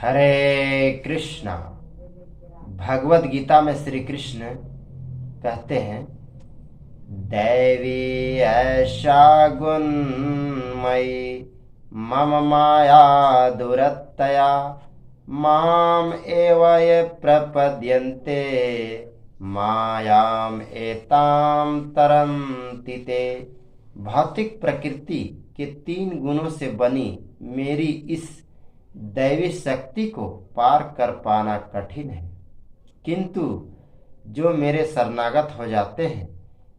हरे कृष्णा। भगवत गीता में श्री कृष्ण कहते हैं, दैवी ऐसा गुणमयी मम माया दुरत्तया माम एव ये प्रपद्यन्ते मायाम एताम तरन्ति ते। भौतिक प्रकृति के 3 गुणों से बनी मेरी इस दैवी शक्ति को पार कर पाना कठिन है, किंतु जो मेरे शरणागत हो जाते हैं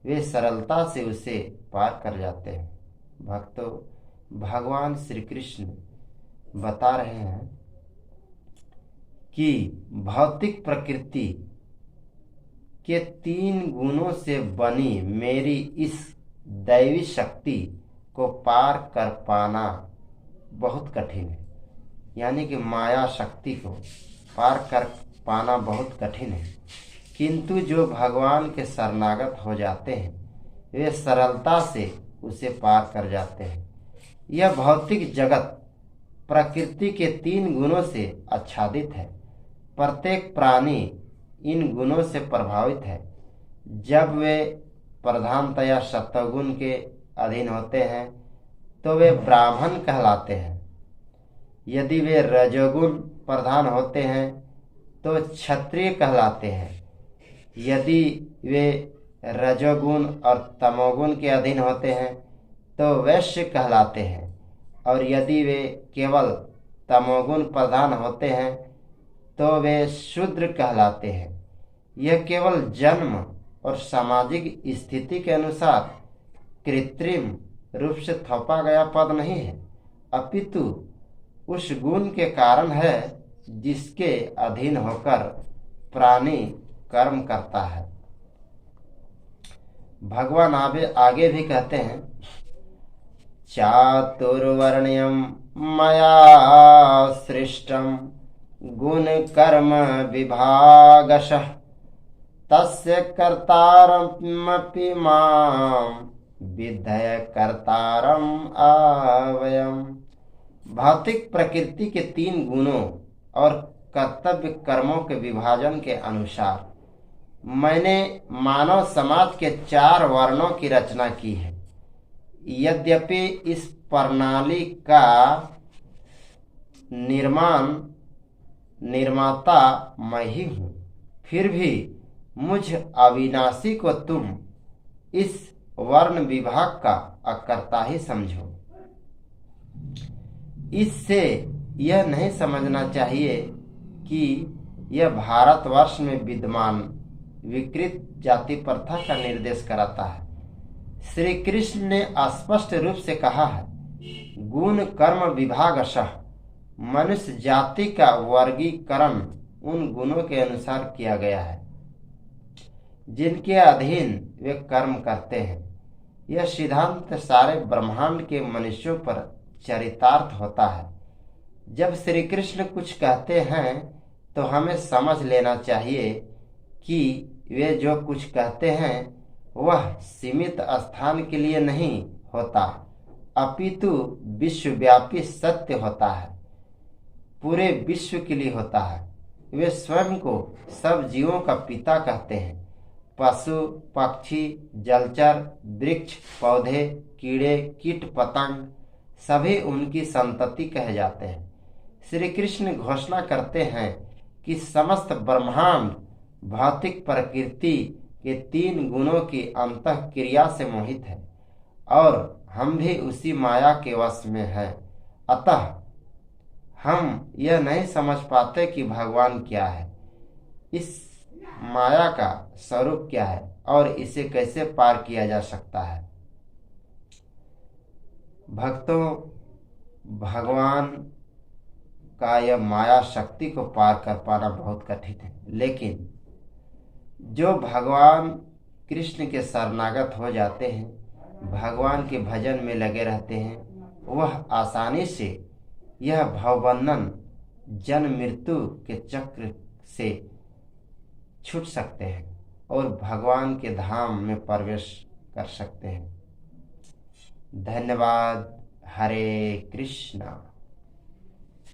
वे सरलता से उसे पार कर जाते हैं। भक्तों, भगवान श्री कृष्ण बता रहे हैं कि भौतिक प्रकृति के 3 गुणों से बनी मेरी इस दैवी शक्ति को पार कर पाना बहुत कठिन है। यानी कि माया शक्ति को पार कर पाना बहुत कठिन है, किंतु जो भगवान के शरणागत हो जाते हैं वे सरलता से उसे पार कर जाते हैं। यह भौतिक जगत प्रकृति के 3 गुणों से आच्छादित है। प्रत्येक प्राणी इन गुणों से प्रभावित है। जब वे प्रधानतया सत्वगुण के अधीन होते हैं तो वे ब्राह्मण कहलाते हैं। यदि वे रजोगुण प्रधान होते हैं तो क्षत्रिय कहलाते हैं। यदि वे रजोगुण और तमोगुण के अधीन होते हैं तो वैश्य कहलाते हैं। और यदि वे केवल तमोगुण प्रधान होते हैं तो वे शूद्र कहलाते हैं। यह केवल जन्म और सामाजिक स्थिति के अनुसार कृत्रिम रूप से थोपा गया पद नहीं है, अपितु उस गुण के कारण है जिसके अधीन होकर प्राणी कर्म करता है। भगवान आगे भी कहते हैं, चातुर्वर्ण्यम मया सृष्टम गुण कर्म विभागशः तस्य कर्तारमपि मां विद्धय कर्तारम अव्ययम्। भौतिक प्रकृति के 3 गुणों और कर्तव्य कर्मों के विभाजन के अनुसार मैंने मानव समाज के 4 वर्णों की रचना की है। यद्यपि इस प्रणाली का निर्माता मैं ही हूँ, फिर भी मुझ अविनाशी को तुम इस वर्ण विभाग का अकर्ता ही समझो। इससे यह नहीं समझना चाहिए कि यह भारतवर्ष में विद्यमान विकृत जाति प्रथा का निर्देश कराता है। श्री कृष्ण ने स्पष्ट रूप से कहा है, गुण कर्म विभागशः। मनुष्य जाति का वर्गीकरण उन गुणों के अनुसार किया गया है जिनके अधीन वे कर्म करते हैं। यह सिद्धांत सारे ब्रह्मांड के मनुष्यों पर चरितार्थ होता है। जब श्री कृष्ण कुछ कहते हैं तो हमें समझ लेना चाहिए कि वे जो कुछ कहते हैं वह सीमित स्थान के लिए नहीं होता, अपितु विश्वव्यापी सत्य होता है, पूरे विश्व के लिए होता है। वे स्वयं को सब जीवों का पिता कहते हैं। पशु पक्षी जलचर वृक्ष पौधे कीड़े कीट पतंग सभी उनकी संतति कहे जाते हैं। श्री कृष्ण घोषणा करते हैं कि समस्त ब्रह्मांड भौतिक प्रकृति के 3 गुणों की अंतःक्रिया से मोहित है और हम भी उसी माया के वश में हैं। अतः हम यह नहीं समझ पाते कि भगवान क्या है, इस माया का स्वरूप क्या है और इसे कैसे पार किया जा सकता है। भक्तों, भगवान का यह माया शक्ति को पार कर पाना बहुत कठिन है, लेकिन जो भगवान कृष्ण के शरणागत हो जाते हैं, भगवान के भजन में लगे रहते हैं, वह आसानी से यह भवबंधन जन्म मृत्यु के चक्र से छूट सकते हैं और भगवान के धाम में प्रवेश कर सकते हैं। धन्यवाद। हरे कृष्णा।